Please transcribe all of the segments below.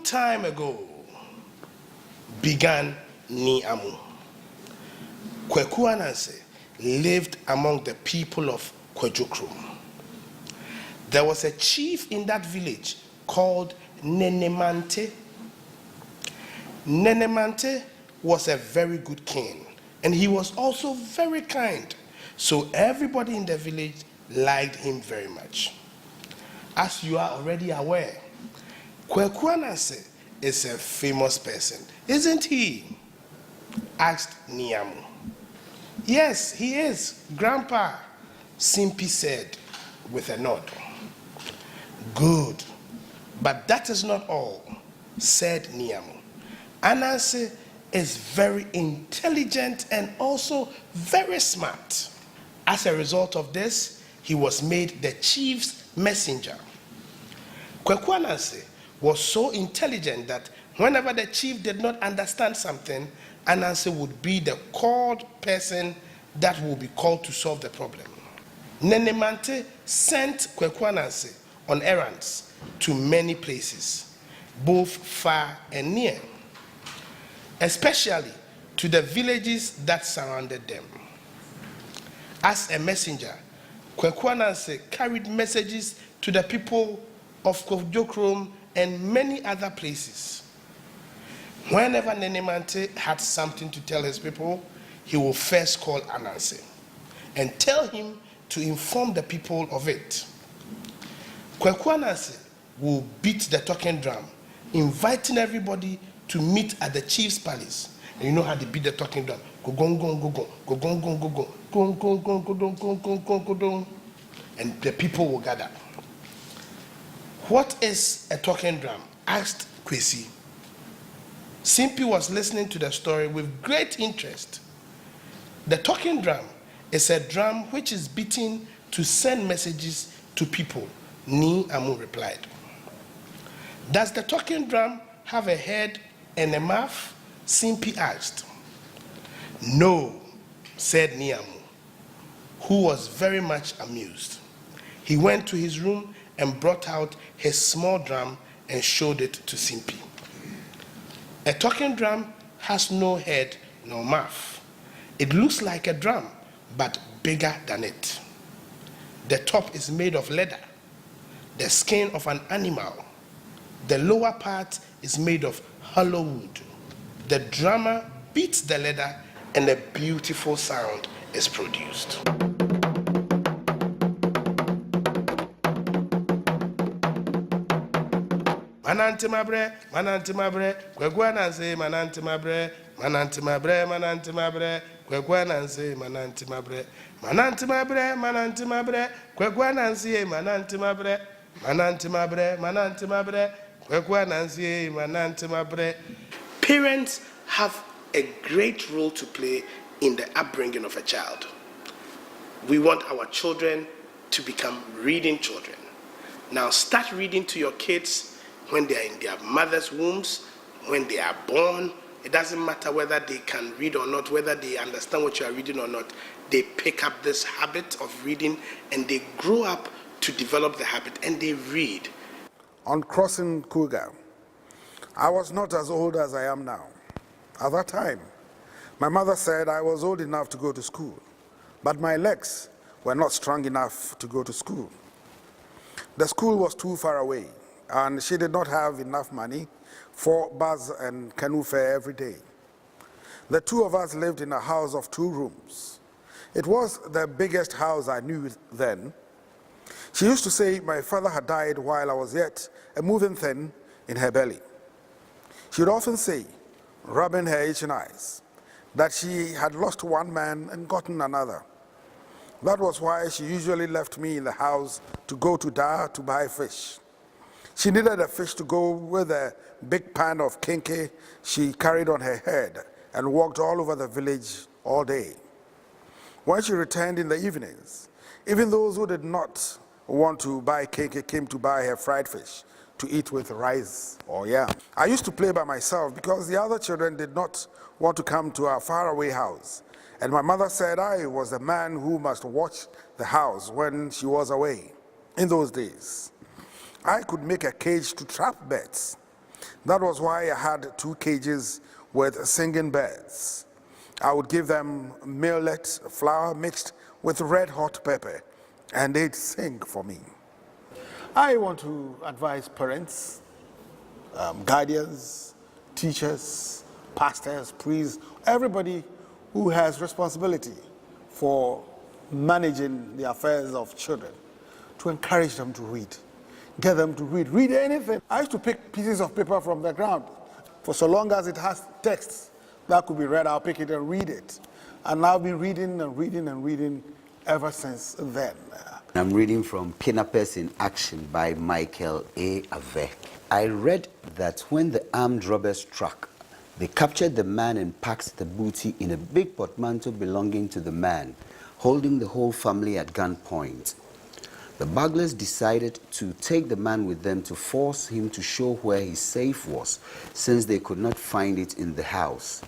Time ago began Niamu. Kweku Anansi lived among the people of Kwejokrom. There was a chief in that village called Nenemante. Nenemante was a very good king, and he was also very kind. So everybody in the village liked him very much. As you are already aware, Kweku Anansi is a famous person, isn't he? Asked Niamu. Yes, he is, Grandpa, Simpi said with a nod. Good, but that is not all, said Niamu. Anansi is very intelligent and also very smart. As a result of this, he was made the chief's messenger. Kweku Anansi was so intelligent that whenever the chief did not understand something, Anansi would be the called person that will be called to solve the problem. Nenemante sent Kweku Anansi on errands to many places, both far and near, especially to the villages that surrounded them. As a messenger, Kweku Anansi carried messages to the people of Kwejokrom and many other places. Whenever Nenemante had something to tell his people, he will first call Anansi and tell him to inform the people of it. Kweku Anansi will beat the talking drum, inviting everybody to meet at the chief's palace. And you know how they beat the talking drum. Go gong gong go gong, go gong gong go gong, gong gong gong go gong gong gong gong go gong, and the people will gather. What is a talking drum? Asked Kwesi. Simpi was listening to the story with great interest. The talking drum is a drum which is beaten to send messages to people, Niamu replied. Does the talking drum have a head and a mouth? Simpi asked. No, said Niamu, who was very much amused. He went to his room and brought out his small drum and showed it to Simpi. A talking drum has no head nor mouth. It looks like a drum, but bigger than it. The top is made of leather, the skin of an animal. The lower part is made of hollow wood. The drummer beats the leather and a beautiful sound is produced. Mananti mabre, Kweku Anansi, mananti mabre, mananti mabre, Kweku Anansi, mananti mabre, Kweku Anansi, mananti mabre, Kweku Anansi, mananti mabre. Parents have a great role to play in the upbringing of a child. We want our children to become reading children. Now start reading to your kids when they are in their mother's wombs, when they are born. It doesn't matter whether they can read or not, whether they understand what you are reading or not. They pick up this habit of reading and they grow up to develop the habit and they read. On crossing Kuga, I was not as old as I am now. At that time, my mother said I was old enough to go to school, but my legs were not strong enough to go to school. The school was too far away, and she did not have enough money for bus and canoe fare every day. The two of us lived in a house of 2 rooms. It was the biggest house I knew then. She used to say my father had died while I was yet a moving thing in her belly. She would often say, rubbing her itching eyes, that she had lost one man and gotten another. That was why she usually left me in the house to go to Dar to buy fish. She needed a fish to go with a big pan of kinky she carried on her head and walked all over the village all day. When she returned in the evenings, even those who did not want to buy kinky came to buy her fried fish to eat with rice or yam. I used to play by myself because the other children did not want to come to our faraway house. And my mother said I was the man who must watch the house when she was away. In those days, I could make a cage to trap birds. That was why I had 2 cages with singing birds. I would give them millet flour mixed with red hot pepper, and they'd sing for me. I want to advise parents, guardians, teachers, pastors, priests, everybody who has responsibility for managing the affairs of children, to encourage them to read. Get them to read anything. I used to pick pieces of paper from the ground. For so long as it has text that could be read, I'll pick it and read it. And I've been reading and reading and reading ever since then. I'm reading from Kidnappers in Action by Michael A. Ave. I read that when the armed robbers struck, they captured the man and packed the booty in a big portmanteau belonging to the man, holding the whole family at gunpoint. The burglars decided to take the man with them to force him to show where his safe was, since they could not find it in the house.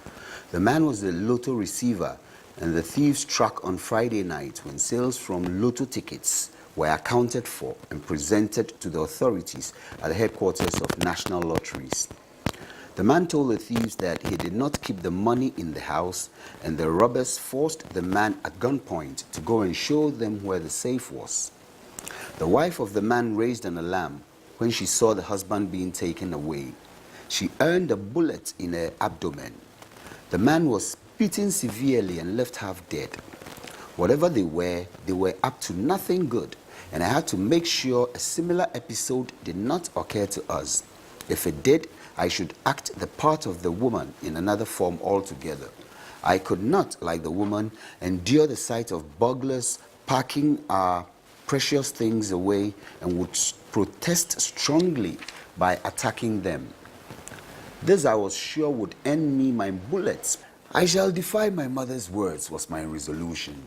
The man was a lotto receiver, and the thieves struck on Friday night when sales from lotto tickets were accounted for and presented to the authorities at the headquarters of National Lotteries. The man told the thieves that he did not keep the money in the house, and the robbers forced the man at gunpoint to go and show them where the safe was. The wife of the man raised an alarm when she saw the husband being taken away. She earned a bullet in her abdomen. The man was beaten severely and left half dead. Whatever they were up to nothing good, and I had to make sure a similar episode did not occur to us. If it did, I should act the part of the woman in another form altogether. I could not, like the woman, endure the sight of burglars packing our precious things away, and would protest strongly by attacking them. This I was sure would earn me my bullets. I shall defy my mother's words, was my resolution.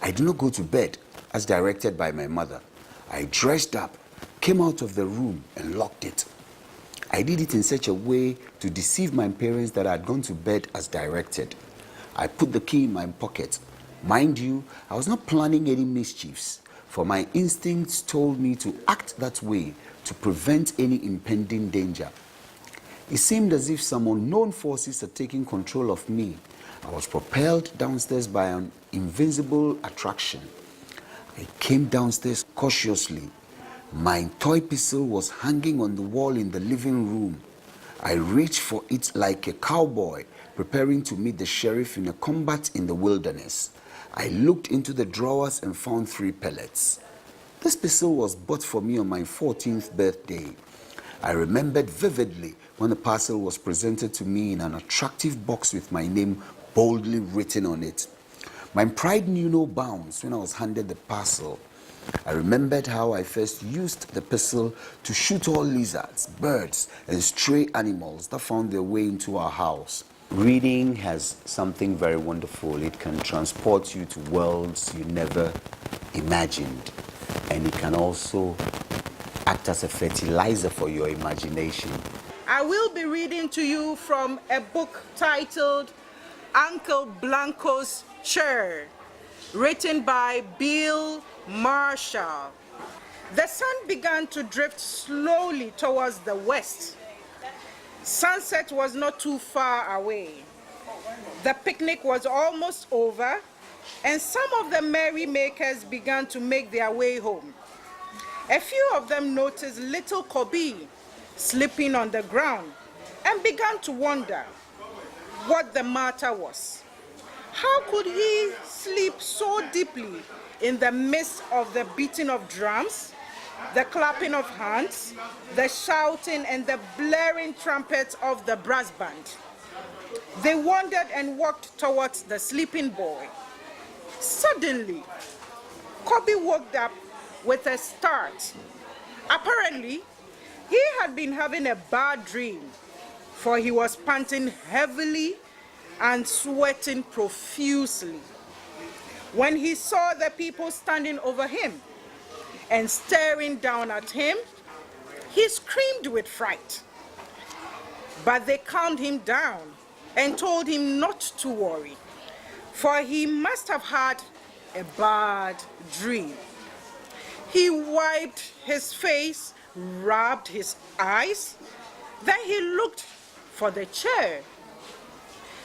I did not go to bed as directed by my mother. I dressed up, came out of the room, and locked it. I did it in such a way to deceive my parents that I had gone to bed as directed. I put the key in my pocket. Mind you, I was not planning any mischiefs, for my instincts told me to act that way to prevent any impending danger. It seemed as if some unknown forces had taken control of me. I was propelled downstairs by an invincible attraction. I came downstairs cautiously. My toy pistol was hanging on the wall in the living room. I reached for it like a cowboy preparing to meet the sheriff in a combat in the wilderness. I looked into the drawers and found 3 pellets. This pistol was bought for me on my 14th birthday. I remembered vividly when the parcel was presented to me in an attractive box with my name boldly written on it. My pride knew no bounds when I was handed the parcel. I remembered how I first used the pistol to shoot all lizards, birds, and stray animals that found their way into our house. Reading has something very wonderful. It can transport you to worlds you never imagined, and it can also act as a fertilizer for your imagination. I will be reading to you from a book titled Uncle Blanco's Chair, written by Bill Marshall. The sun began to drift slowly towards the west. Sunset was not too far away. The picnic was almost over, and some of the merrymakers began to make their way home. A few of them noticed little Kobe sleeping on the ground and began to wonder what the matter was. How could he sleep so deeply in the midst of the beating of drums, the clapping of hands, the shouting, and the blaring trumpets of the brass band? They wondered and walked towards the sleeping boy. Suddenly, Kobe woke up with a start. Apparently, he had been having a bad dream, for he was panting heavily and sweating profusely. When he saw the people standing over him and staring down at him, he screamed with fright. But they calmed him down and told him not to worry, for he must have had a bad dream. He wiped his face, rubbed his eyes, Then he looked for the chair.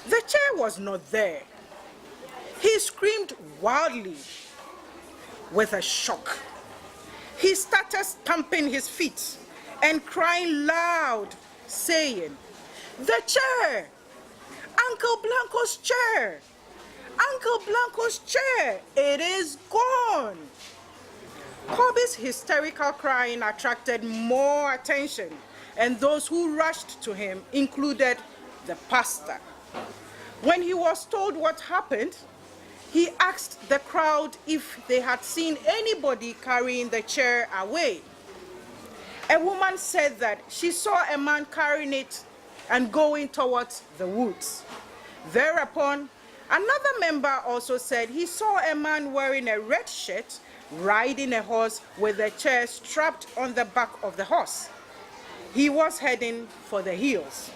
The chair was not there. He screamed wildly with a shock. He started stamping his feet and crying loud, saying, "The chair! Uncle Blanco's chair! Uncle Blanco's chair! It is gone!" Kobe's hysterical crying attracted more attention, and those who rushed to him included the pastor. When he was told what happened, he asked the crowd if they had seen anybody carrying the chair away. A woman said that she saw a man carrying it and going towards the woods. Thereupon, another member also said he saw a man wearing a red shirt riding a horse with a chair strapped on the back of the horse. He was heading for the hills.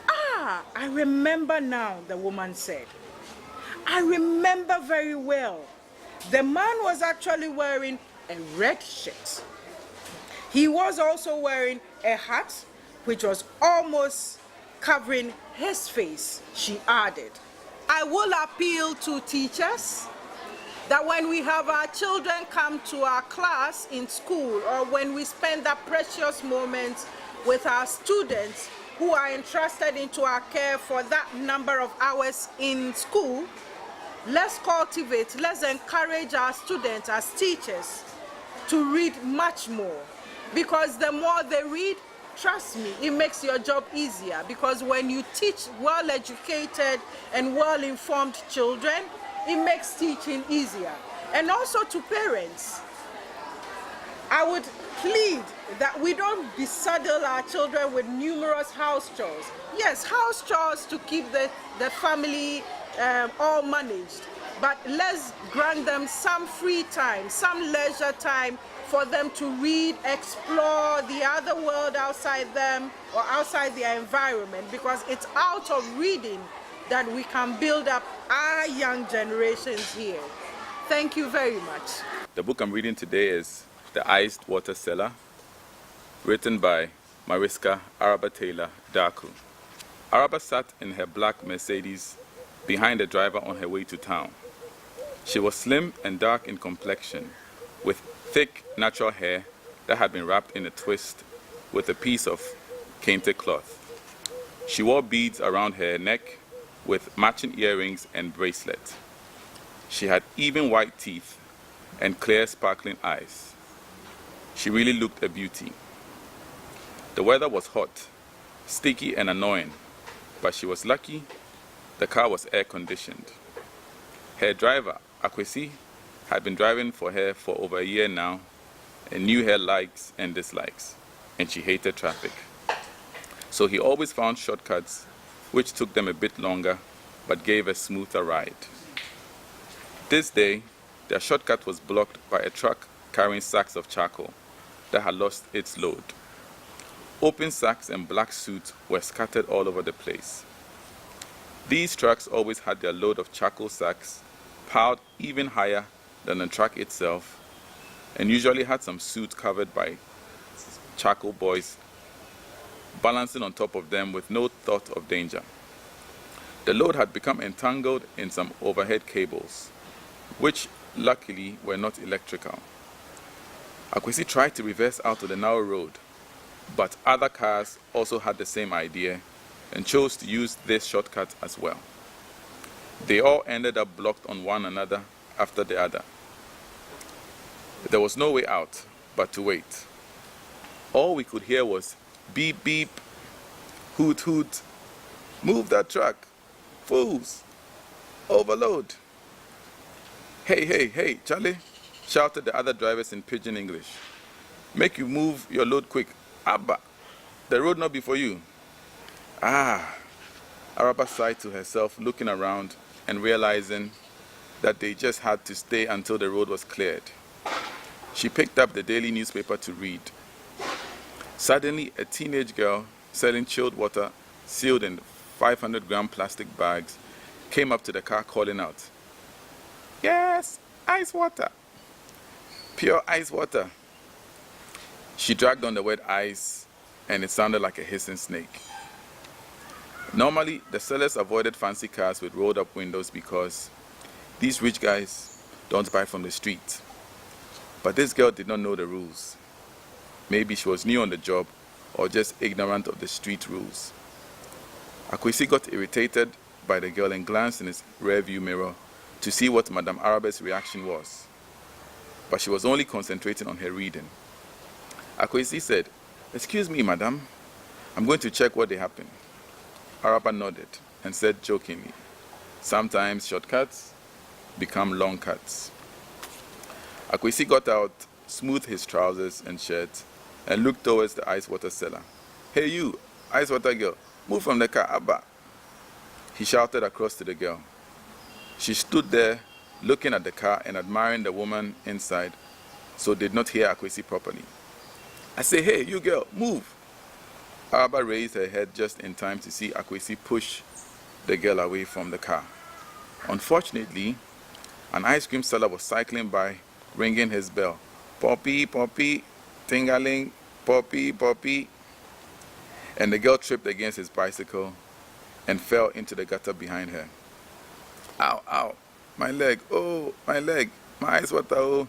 "Ah, I remember now," the woman said. "I remember very well. The man was actually wearing a red shirt. He was also wearing a hat which was almost covering his face," she added. I will appeal to teachers that when we have our children come to our class in school, or when we spend that precious moment with our students who are entrusted into our care for that number of hours in school, let's cultivate, let's encourage our students as teachers to read much more. Because the more they read, trust me, it makes your job easier. Because when you teach well-educated and well-informed children, it makes teaching easier. And also to parents, I would plead that we don't besaddle our children with numerous house chores. Yes, house chores to keep the family all managed, but let's grant them some free time, some leisure time for them to read, explore the other world outside them or outside their environment, because it's out of reading that we can build up our young generations here. Thank you very much. The book I'm reading today is The Iced Water Cellar, written by Mariska Araba Taylor Darku. Araba sat in her black Mercedes behind the driver on her way to town. She was slim and dark in complexion, with thick natural hair that had been wrapped in a twist with a piece of kente cloth. She wore beads around her neck with matching earrings and bracelet. She had even white teeth and clear sparkling eyes. She really looked a beauty. The weather was hot, sticky and annoying, but she was lucky the car was air-conditioned. Her driver, Akwesi, had been driving for her for over a year now and knew her likes and dislikes, and she hated traffic. So he always found shortcuts which took them a bit longer but gave a smoother ride. This day, their shortcut was blocked by a truck carrying sacks of charcoal that had lost its load. Open sacks and black soot were scattered all over the place. These trucks always had their load of charcoal sacks piled even higher than the truck itself, and usually had some soot covered by charcoal boys balancing on top of them with no thought of danger. The load had become entangled in some overhead cables, which luckily were not electrical. Akwesi tried to reverse out of the narrow road, but other cars also had the same idea and chose to use this shortcut as well. They all ended up blocked on one another after the other. There was no way out but to wait. All we could hear was beep beep, hoot hoot, move that truck, fools, overload. Hey, hey, hey, Charlie, shouted the other drivers in pidgin English. Make you move your load quick. Abba, the road not be for you. Ah, Araba sighed to herself, looking around and realizing that they just had to stay until the road was cleared. She picked up the daily newspaper to read. Suddenly, a teenage girl selling chilled water sealed in 500-gram plastic bags came up to the car calling out, "Yes, ice water. Pure ice water." She dragged on the wet ice and it sounded like a hissing snake. Normally, the sellers avoided fancy cars with rolled-up windows because these rich guys don't buy from the street. But this girl did not know the rules. Maybe she was new on the job or just ignorant of the street rules. Akwesi got irritated by the girl and glanced in his rearview mirror to see what Madame Arabe's reaction was. But she was only concentrating on her reading. Akwesi said, "Excuse me, madam, I'm going to check what they happened." Araba nodded and said jokingly, "Sometimes shortcuts become long cuts." Akwesi got out, smoothed his trousers and shirt, and looked towards the ice water seller. "Hey you, ice water girl, move from the car, Abba," he shouted across to the girl. She stood there, looking at the car and admiring the woman inside, so did not hear Akwesi properly. "I say, hey, you girl, move." Araba raised her head just in time to see Akwesi push the girl away from the car. Unfortunately, an ice cream seller was cycling by, ringing his bell. "Poppy, poppy, tingaling, poppy, poppy." And the girl tripped against his bicycle and fell into the gutter behind her. "Ow, ow, my leg, oh, my leg, my ice water, oh.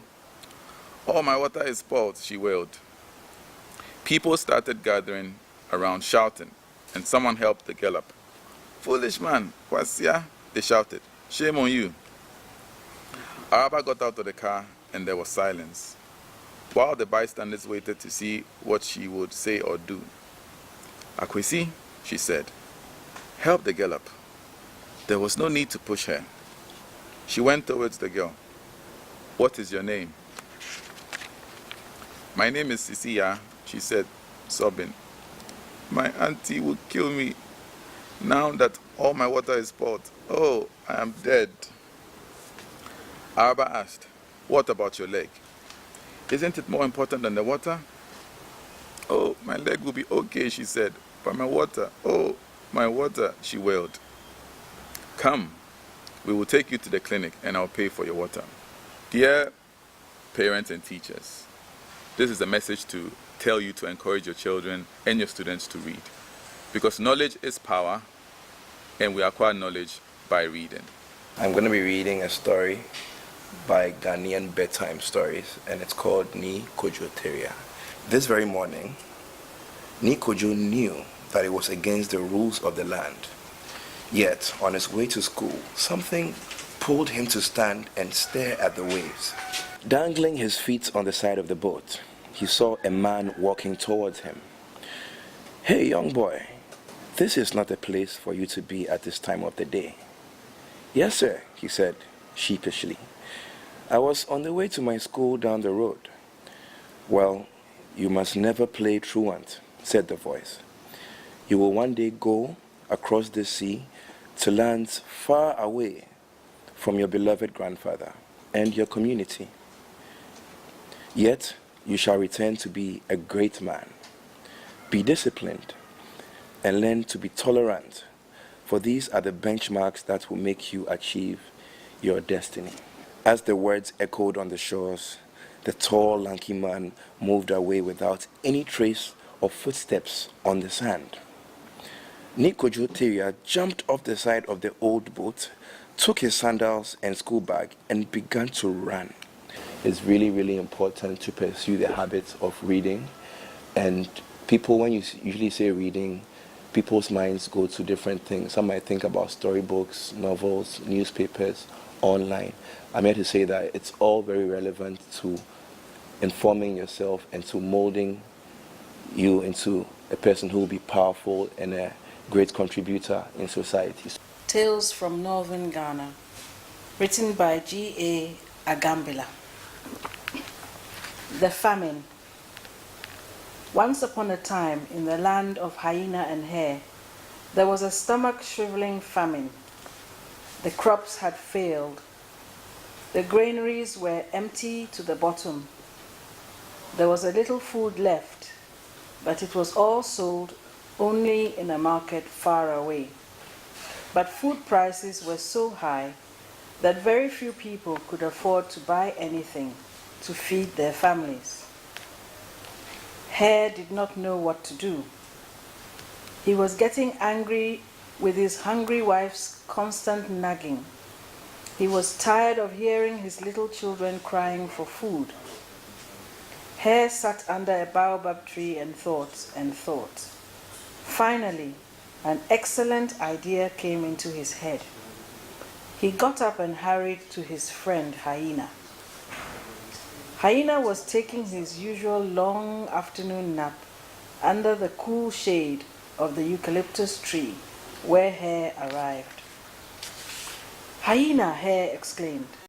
All my water is spoiled," she wailed. People started gathering around shouting, and someone helped the girl up. "Foolish man, Kwasia," they shouted. "Shame on you." Araba got out of the car and there was silence, while the bystanders waited to see what she would say or do. "Akwesi," she said, "help the girl up." There was no need to push her. She went towards the girl. "What is your name?" "My name is Sisia," she said, sobbing. "My auntie will kill me now that all my water is spoiled. Oh, I am dead." Araba asked, "What about your leg? Isn't it more important than the water?" "Oh, my leg will be okay," she said, "but my water, oh, my water," she wailed. "Come, we will take you to the clinic and I'll pay for your water." Dear parents and teachers, this is a message to tell you to encourage your children and your students to read. Because knowledge is power, and we acquire knowledge by reading. I'm going to be reading a story by Ghanaian bedtime stories, and it's called Ni Kojo Teria. This very morning, Ni Kojo knew that it was against the rules of the land. Yet, on his way to school, something pulled him to stand and stare at the waves. Dangling his feet on the side of the boat, he saw a man walking towards him. "Hey, young boy, this is not a place for you to be at this time of the day." "Yes, sir," he said sheepishly. "I was on the way to my school down the road." "Well, you must never play truant," said the voice. "You will one day go across the sea to lands far away from your beloved grandfather and your community. Yet you shall return to be a great man. Be disciplined and learn to be tolerant, for these are the benchmarks that will make you achieve your destiny." As the words echoed on the shores, the tall, lanky man moved away without any trace of footsteps on the sand. Ni Kojo Teria jumped off the side of the old boat, took his sandals and school bag, and began to run. It's really, really important to pursue the habit of reading. And people, when you usually say reading, people's minds go to different things. Some might think about storybooks, novels, newspapers, online. I'm here to say that it's all very relevant to informing yourself and to molding you into a person who will be powerful and a great contributor in society. Tales from Northern Ghana, written by G.A. Agambila. The famine. Once upon a time, in the land of hyena and hare, there was a stomach-shriveling famine. The crops had failed. The granaries were empty to the bottom. There was a little food left, but it was all sold only in a market far away. But food prices were so high that very few people could afford to buy anything to feed their families. Hare did not know what to do. He was getting angry with his hungry wife's constant nagging. He was tired of hearing his little children crying for food. Hare sat under a baobab tree and thought and thought. Finally, an excellent idea came into his head. He got up and hurried to his friend Hyena. Hyena was taking his usual long afternoon nap under the cool shade of the eucalyptus tree where Hare arrived. "Hyena!" Hare exclaimed.